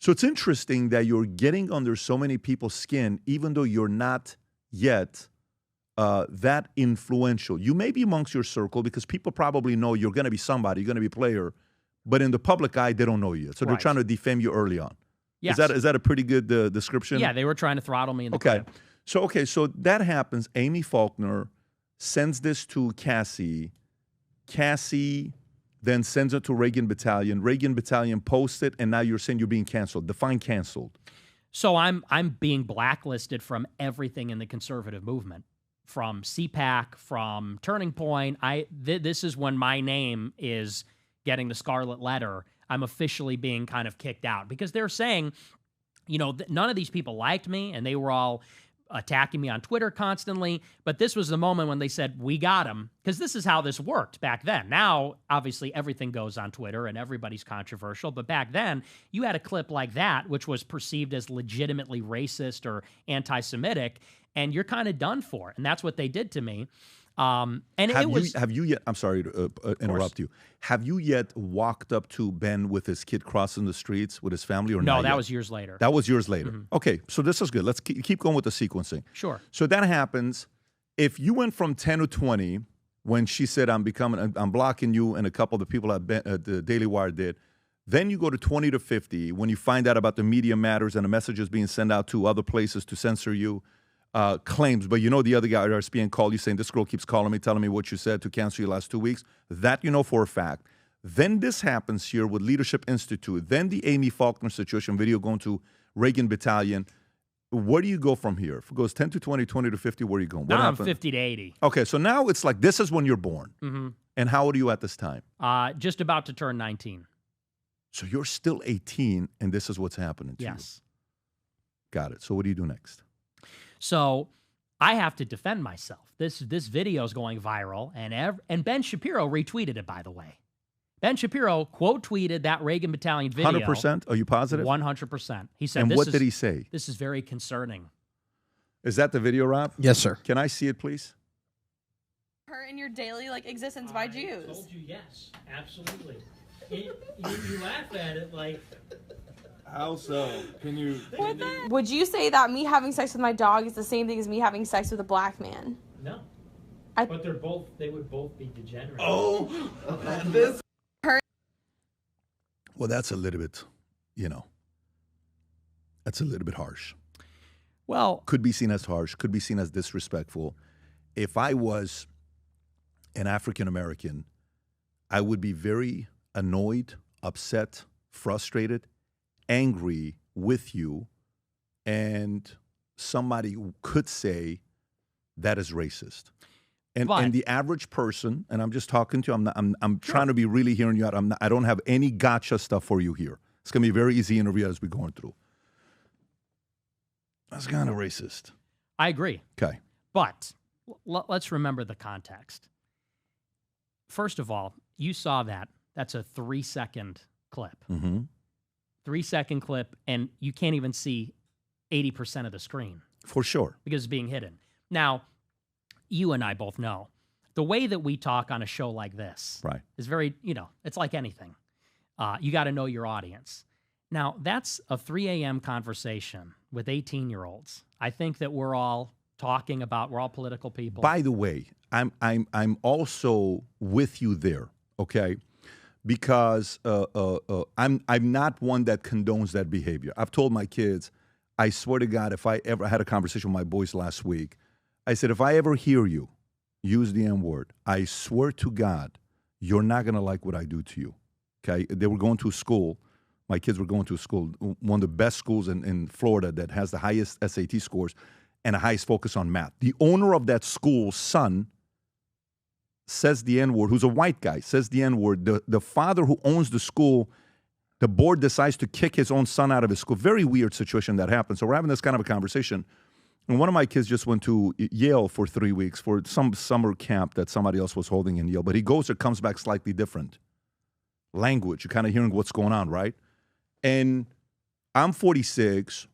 So it's interesting that you're getting under so many people's skin, even though you're not yet that influential. You may be amongst your circle because people probably know you're going to be somebody, you're going to be a player, but in the public eye, they don't know you yet. So they're trying to defame you early on. Yes. Is that a pretty good description? Yeah, they were trying to throttle me in the clip. So that happens. Amy Faulkner sends this to Cassie. Cassie then sends it to Reagan Battalion. Reagan Battalion posts it, and now you're saying you're being canceled. Define canceled. So I'm being blacklisted from everything in the conservative movement, from CPAC, from Turning Point. This is when my name is getting the scarlet letter. I'm officially being kind of kicked out because they're saying, you know, none of these people liked me, and they were all attacking me on Twitter constantly. But this was the moment when they said, we got him, because this is how this worked back then. Now, obviously, everything goes on Twitter and everybody's controversial. But back then, you had a clip like that, which was perceived as legitimately racist or anti-Semitic, and you're kind of done for. And that's what they did to me. Have you yet, I'm sorry to interrupt you. Have you yet walked up to Ben with his kid crossing the streets with his family or not? No, that was years later. That was years later. Mm-hmm. Okay, so this is good. Let's keep going with the sequencing. Sure. So that happens. If you went from 10 to 20 when she said, I'm blocking you, and a couple of the people at the Daily Wire did, then you go to 20 to 50 when you find out about the Media Matters and the messages being sent out to other places to censor you. Claims, but you know the other guy at RSPN called you saying, this girl keeps calling me, telling me what you said to cancel you last 2 weeks. That you know for a fact. Then this happens here with Leadership Institute. Then the Amy Faulkner situation video going to Reagan Battalion. Where do you go from here? If it goes 10 to 20, 20 to 50, where are you going? What now happened? I'm 50 to 80. Okay, so now it's like this is when you're born. Mm-hmm. And how old are you at this time? Just about to turn 19. So you're still 18, and this is what's happening to you. Got it. So what do you do next? So I have to defend myself. This video is going viral, and Ben Shapiro retweeted it, by the way. Ben Shapiro quote tweeted that Reagan Battalion video. 100%? Are you positive? 100%. He said, and what did he say? This is very concerning. Is that the video, Rob? Yes, sir. Can I see it, please? Her in your daily existence by Jews. I told you yes, absolutely. You laugh at it like... How so? Can you... Would you say that me having sex with my dog is the same thing as me having sex with a black man? No. But they would both be degenerate. Oh, this... Well, that's a little bit, that's a little bit harsh. Well... Could be seen as harsh, could be seen as disrespectful. If I was an African-American, I would be very annoyed, upset, frustrated, angry with you, and somebody could say that is racist. And the average person, and I'm just talking to you, I'm trying to be really hearing you out. I don't have any gotcha stuff for you here. It's going to be a very easy interview as we're going through. That's kind of racist. I agree. Okay. But let's remember the context. First of all, you saw that. That's a 3-second clip. Mm-hmm. 3-second clip, and you can't even see 80% of the screen. For sure. Because it's being hidden. Now, you and I both know the way that we talk on a show like this is very, it's like anything. You got to know your audience. Now, that's a 3 a.m. conversation with 18-year-olds. I think that we're all talking about, we're all political people. By the way, I'm also with you there, okay? Because I'm not one that condones that behavior. I've told my kids, I swear to God, if I had a conversation with my boys last week, I said, if I ever hear you use the N-word, I swear to God, you're not going to like what I do to you, okay? They were going to a school. My kids were going to a school, one of the best schools in Florida that has the highest SAT scores and the highest focus on math. The owner of that school's son says the N-word, who's a white guy, says the N-word. The father who owns the school, the board decides to kick his own son out of his school. Very weird situation that happens. So we're having this kind of a conversation. And one of my kids just went to Yale for 3 weeks for some summer camp that somebody else was holding in Yale. But he goes or comes back slightly different. Language, you're kind of hearing what's going on, right? And I'm 46.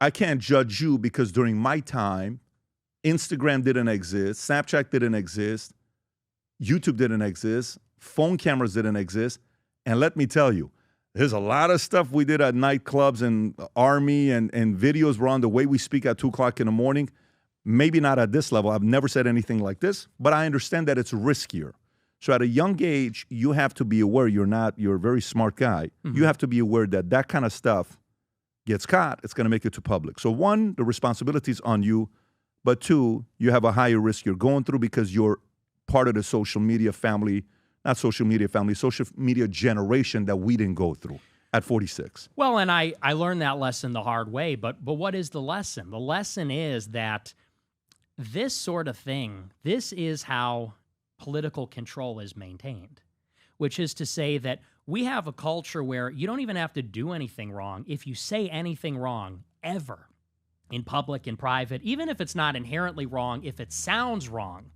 I can't judge you because during my time, Instagram didn't exist, Snapchat didn't exist, YouTube didn't exist, phone cameras didn't exist. And let me tell you, There's a lot of stuff we did at nightclubs and Army and videos were on the way we speak at 2 o'clock in the morning. Maybe not at this level. I've never said anything like this, but I understand that it's riskier. So at a young age, you have to be aware you're a very smart guy. Mm-hmm. You have to be aware that that kind of stuff gets caught. It's going to make it to public. So one, the responsibility is on you. But two, you have a higher risk you're going through because you're part of the social media family, not social media family, social media generation that we didn't go through at 46. Well, and I learned that lesson the hard way, but what is the lesson? The lesson is that this sort of thing, this is how political control is maintained, which is to say that we have a culture where you don't even have to do anything wrong. If you say anything wrong, ever, in public, in private, even if it's not inherently wrong, if it sounds wrong,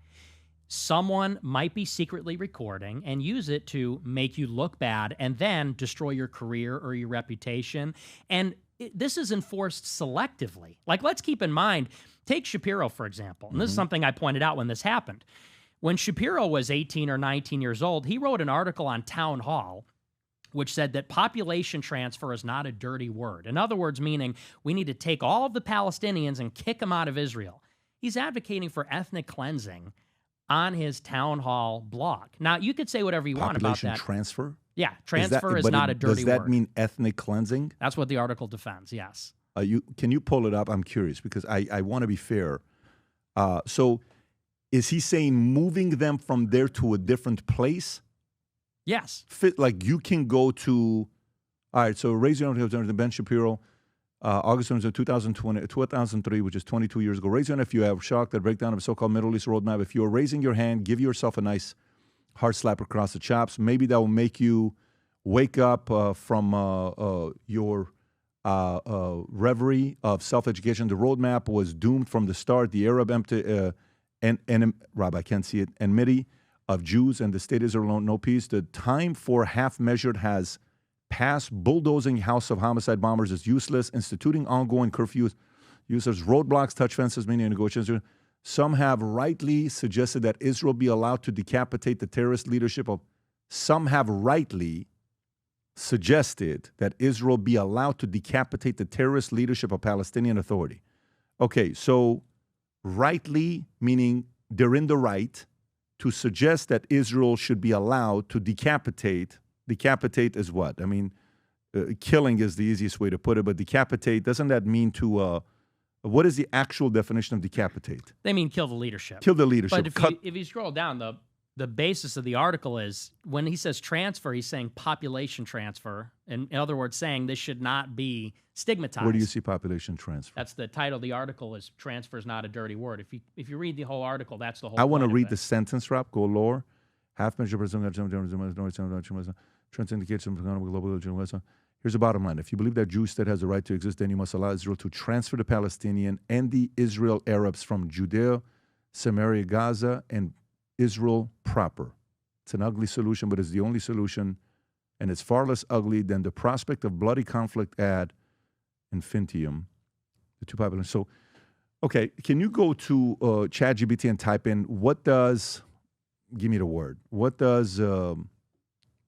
someone might be secretly recording and use it to make you look bad and then destroy your career or your reputation. And this is enforced selectively. Like, let's keep in mind, take Shapiro, for example. And this is something I pointed out when this happened. When Shapiro was 18 or 19 years old, he wrote an article on Town Hall which said that population transfer is not a dirty word. In other words, meaning we need to take all of the Palestinians and kick them out of Israel. He's advocating for ethnic cleansing on his Town Hall blog. Now, you could say whatever you want about that. Population transfer? Yeah, transfer is not a dirty word. Does that mean ethnic cleansing? That's what the article defends, yes. Can you pull it up? I'm curious because I want to be fair. So is he saying moving them from there to a different place? Yes. Like you can go to, all right, so raise your hand to Ben Shapiro, August 2003, which is 22 years ago. Raise your hand if you have shocked at breakdown of a so-called Middle East roadmap. If you're raising your hand, give yourself a nice hard slap across the chops. Maybe that will make you wake up from your reverie of self-education. The roadmap was doomed from the start. The Arab Rob, I can't see it, enmity of Jews and the state Israel alone, no peace. The time for half-measured has passed. Bulldozing house of homicide bombers is useless. Instituting ongoing curfews, users, roadblocks, touch fences, meaning negotiations. Some have rightly suggested that Israel be allowed to decapitate the terrorist leadership of. Some have rightly suggested that Israel be allowed to decapitate the terrorist leadership of Palestinian Authority. Okay, so rightly meaning they're in the right to suggest that Israel should be allowed to decapitate. Decapitate is what? I mean, killing is the easiest way to put it, but decapitate, doesn't that mean to, what is the actual definition of decapitate? They mean kill the leadership. Kill the leadership. But if you scroll down, the basis of the article is, when he says transfer, he's saying population transfer. In other words, saying this should not be stigmatized. Where do you see population transfer? That's the title of the article, is transfer is not a dirty word. If you read the whole article, that's the whole I want to point read the sentence, Rob. Go lower. Half measure trans indicates some global. Here's the bottom line. If you believe that Jewish state has the right to exist, then you must allow Israel to transfer the Palestinian and the Israel Arabs from Judea, Samaria, Gaza, and Israel proper. It's an ugly solution, but it's the only solution, and it's far less ugly than the prospect of bloody conflict ad infinitum. The two populations. So, okay, can you go to ChatGPT and type in what does, give me the word, what does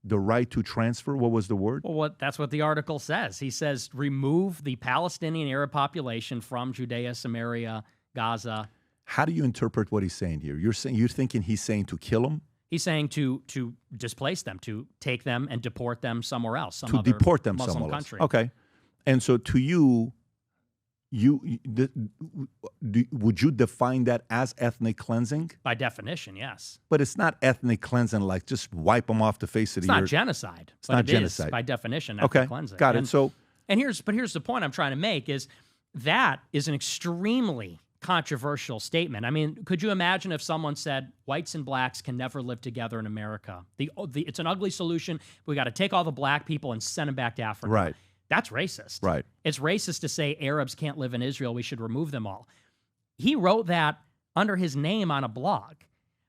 the right to transfer, what was the word? Well, that's what the article says. He says remove the Palestinian Arab population from Judea, Samaria, Gaza. How do you interpret what he's saying here? You're thinking he's saying to kill them? He's saying to displace them, to take them and deport them somewhere else, some to other deport them Muslim somewhere country. Else. Okay, and so to you, would you define that as ethnic cleansing? By definition, yes. But it's not ethnic cleansing, like just wipe them off the face of the earth. It's not genocide. It's not genocide. Is, by definition, ethnic cleansing. Got it. Here's the point I'm trying to make is that is an extremely controversial statement. I mean, could you imagine if someone said whites and blacks can never live together in America? It's an ugly solution. We got to take all the black people and send them back to Africa. Right. That's racist. Right. It's racist to say Arabs can't live in Israel. We should remove them all. He wrote that under his name on a blog,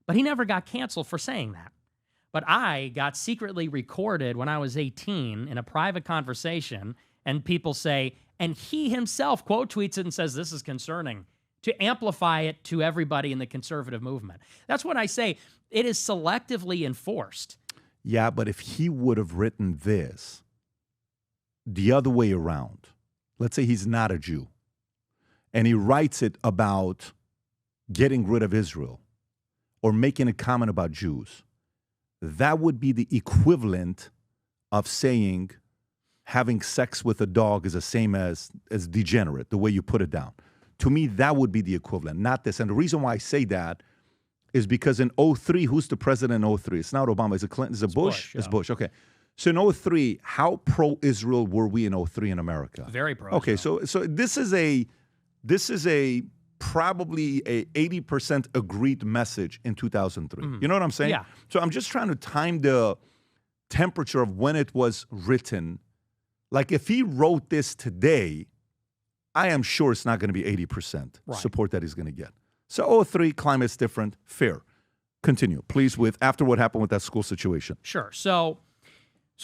but he never got canceled for saying that. But I got secretly recorded when I was 18 in a private conversation, and people say, and he himself quote tweets it and says, this is concerning, to amplify it to everybody in the conservative movement. That's what I say. It is selectively enforced. Yeah, but if he would have written this, the other way around, let's say he's not a Jew, and he writes it about getting rid of Israel or making a comment about Jews, that would be the equivalent of saying having sex with a dog is the same as degenerate, the way you put it down. To me, that would be the equivalent, not this. And the reason why I say that is because in 2003, who's the president in 2003? It's not Obama. Is it Clinton? Is it Bush? Yeah. It's Bush. Okay. So in 2003, how pro-Israel were we in 2003 in America? Very pro-Israel. Okay, so this is a probably a 80% agreed message in 2003. You know what I'm saying? Yeah. So I'm just trying to time the temperature of when it was written. Like if he wrote this today, I am sure it's not going to be 80% support that he's going to get. So 03, climate's different, fair. Continue, please, with after what happened with that school situation. Sure. So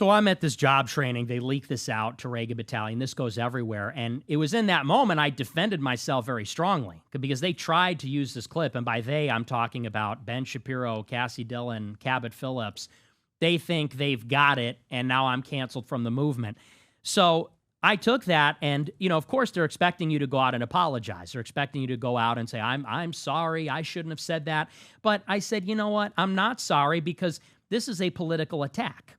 I'm at this job training. They leak this out to Reagan Battalion. This goes everywhere. And it was in that moment I defended myself very strongly because they tried to use this clip. And by they, I'm talking about Ben Shapiro, Cassie Dillon, Cabot Phillips. They think they've got it, and now I'm canceled from the movement. So I took that, and, you know, of course, they're expecting you to go out and apologize. They're expecting you to go out and say, I'm sorry, I shouldn't have said that. But I said, you know what? I'm not sorry because this is a political attack.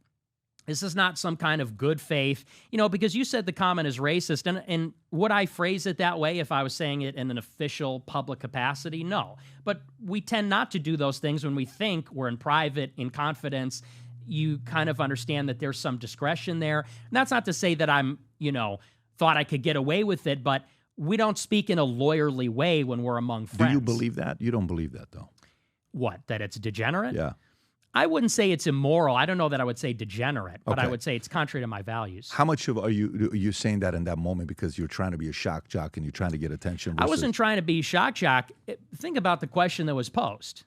This is not some kind of good faith, you know, because you said the comment is racist. And would I phrase it that way if I was saying it in an official public capacity? No. But we tend not to do those things when we think we're in private, in confidence. You kind of understand that there's some discretion there. And that's not to say that I'm, you know, thought I could get away with it, but we don't speak in a lawyerly way when we're among friends. Do you believe that? You don't believe that, though. What? That it's degenerate? Yeah. I wouldn't say it's immoral. I don't know that I would say degenerate, but Okay. I would say it's contrary to my values. How much are you saying that in that moment because you're trying to be a shock jock and you're trying to get attention? I wasn't trying to be shock jock. Think about the question that was posed.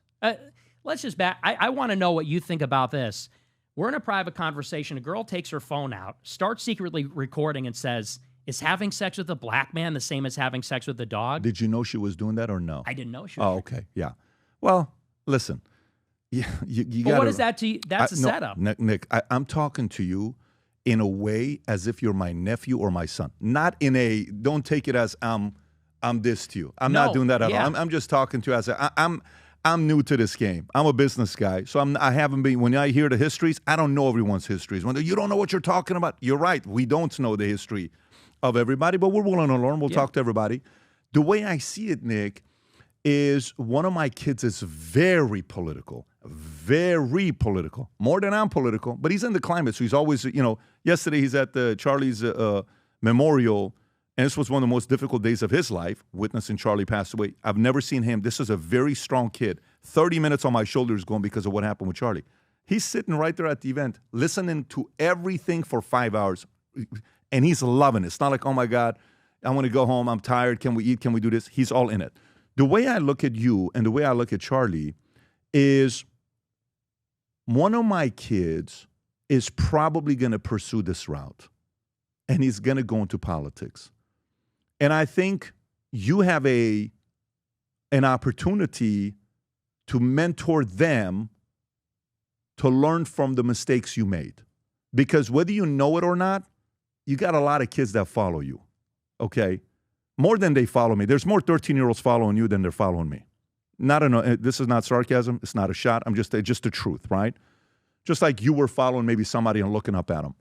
Let's just back. I want to know what you think about this. We're in a private conversation. A girl takes her phone out, starts secretly recording and says, is having sex with a black man the same as having sex with a dog? Did you know she was doing that or no? I didn't know she was. Oh, okay. Yeah. Well, listen. Yeah, you got. What is that to you? That's a setup. Nick, I'm talking to you in a way as if you're my nephew or my son. Not in a, don't take it as I'm this to you. I'm not doing that at all. I'm just talking to you as I'm new to this game. I'm a business guy. So I haven't been, when I hear the histories, I don't know everyone's histories. When you don't know what you're talking about, you're right. We don't know the history of everybody, but we're willing to learn. We'll talk to everybody. The way I see it, Nick, is one of my kids is very political, more than I'm political, but he's in the climate. So he's always, you know, yesterday he's at the Charlie's memorial, and this was one of the most difficult days of his life, witnessing Charlie pass away. I've never seen him. This is a very strong kid. 30 minutes on my shoulders going because of what happened with Charlie. He's sitting right there at the event, listening to everything for 5 hours, and he's loving it. It's not like, oh my God, I want to go home. I'm tired. Can we eat? Can we do this? He's all in it. The way I look at you and the way I look at Charlie is one of my kids is probably going to pursue this route, and he's going to go into politics. And I think you have an opportunity to mentor them to learn from the mistakes you made. Because whether you know it or not, you got a lot of kids that follow you, okay? More than they follow me. There's more 13-year-olds following you than they're following me. This is not sarcasm. It's not a shot. I'm just the truth, right? Just like you were following maybe somebody and looking up at them.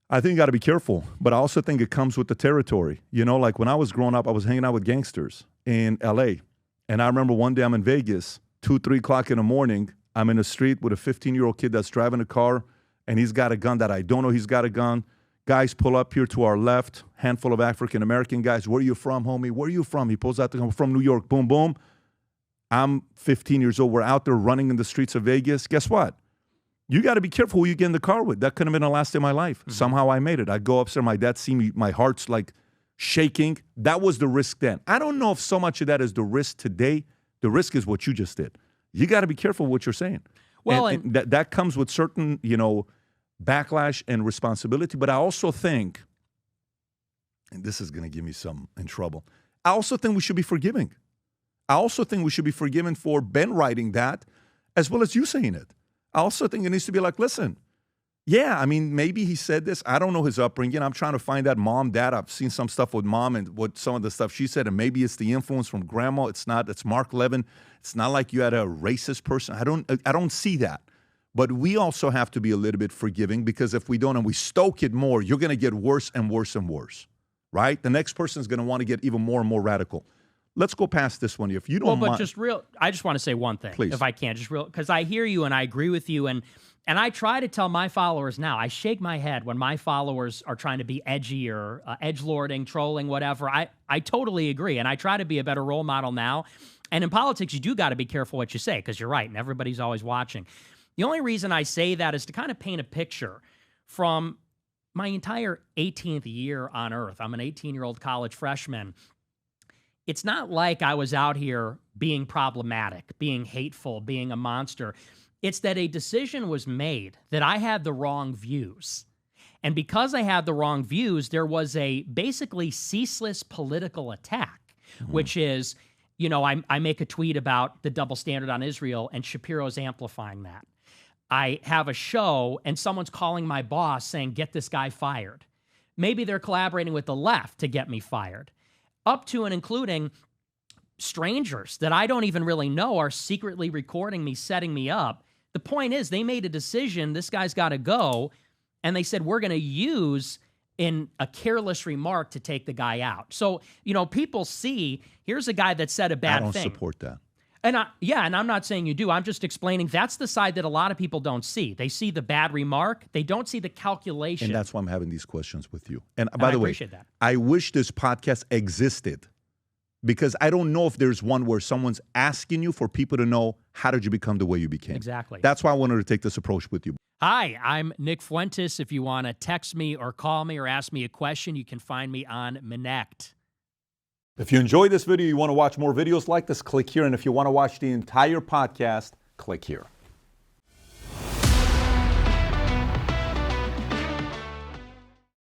I think you got to be careful, but I also think it comes with the territory. You know, like when I was growing up, I was hanging out with gangsters in L.A., and I remember one day I'm in Vegas, 2, 3 o'clock in the morning. I'm in the street with a 15-year-old kid that's driving a car, and he's got a gun that I don't know he's got a gun. Guys pull up here to our left, handful of African-American guys. Where are you from, homie? Where are you from? He pulls out the gun. From New York. Boom, boom. I'm 15 years old. We're out there running in the streets of Vegas. Guess what? You got to be careful who you get in the car with. That could have been the last day of my life. Mm-hmm. Somehow I made it. I go upstairs. My dad see me. My heart's like shaking. That was the risk then. I don't know if so much of that is the risk today. The risk is what you just did. You got to be careful what you're saying. Well, and that comes with certain, you know, backlash and responsibility. But I also think, and this is going to give me some in trouble, I also think we should be forgiving. I also think we should be forgiven for Ben writing that as well as you saying it. I also think it needs to be like, listen, Yeah, I mean, maybe he said this. I don't know his upbringing. I'm trying to find out mom, dad. I've seen some stuff with mom and what some of the stuff she said, and maybe it's the influence from grandma. It's not. It's Mark Levin. It's not like you had a racist person. I don't see that. But we also have to be a little bit forgiving, because if we don't and we stoke it more, you're going to get worse and worse and worse, right? The next person is going to want to get even more and more radical. Let's go past this one. If you don't mind. I just want to say one thing, Please. if I can, because I hear you and I agree with you, and I try to tell my followers now, I shake my head when my followers are trying to be edgy or edgelording, trolling, whatever. I totally agree, and I try to be a better role model now. And in politics, you do got to be careful what you say, because you're right, and everybody's always watching. The only reason I say that is to kind of paint a picture from my entire 18th year on Earth. I'm an 18-year-old college freshman. It's not like I was out here being problematic, being hateful, being a monster. It's that a decision was made that I had the wrong views. And because I had the wrong views, there was a basically ceaseless political attack, which is, you know, I make a tweet about the double standard on Israel, and Shapiro's amplifying that. I have a show, and someone's calling my boss saying, get this guy fired. Maybe they're collaborating with the left to get me fired. Up to and including strangers that I don't even really know are secretly recording me, setting me up. The point is, they made a decision, this guy's got to go, and they said, we're going to use in a careless remark to take the guy out. So, you know, people see, here's a guy that said a bad thing. I don't support that. And I'm not saying you do. I'm just explaining that's the side that a lot of people don't see. They see the bad remark. They don't see the calculation. And that's why I'm having these questions with you. And by the way, appreciate that. I wish this podcast existed, because I don't know if there's one where someone's asking you for people to know, how did you become the way you became? Exactly. That's why I wanted to take this approach with you. Hi, I'm Nick Fuentes. If you want to text me or call me or ask me a question, you can find me on Minect. If you enjoyed this video, you want to watch more videos like this, click here. And if you want to watch the entire podcast, click here.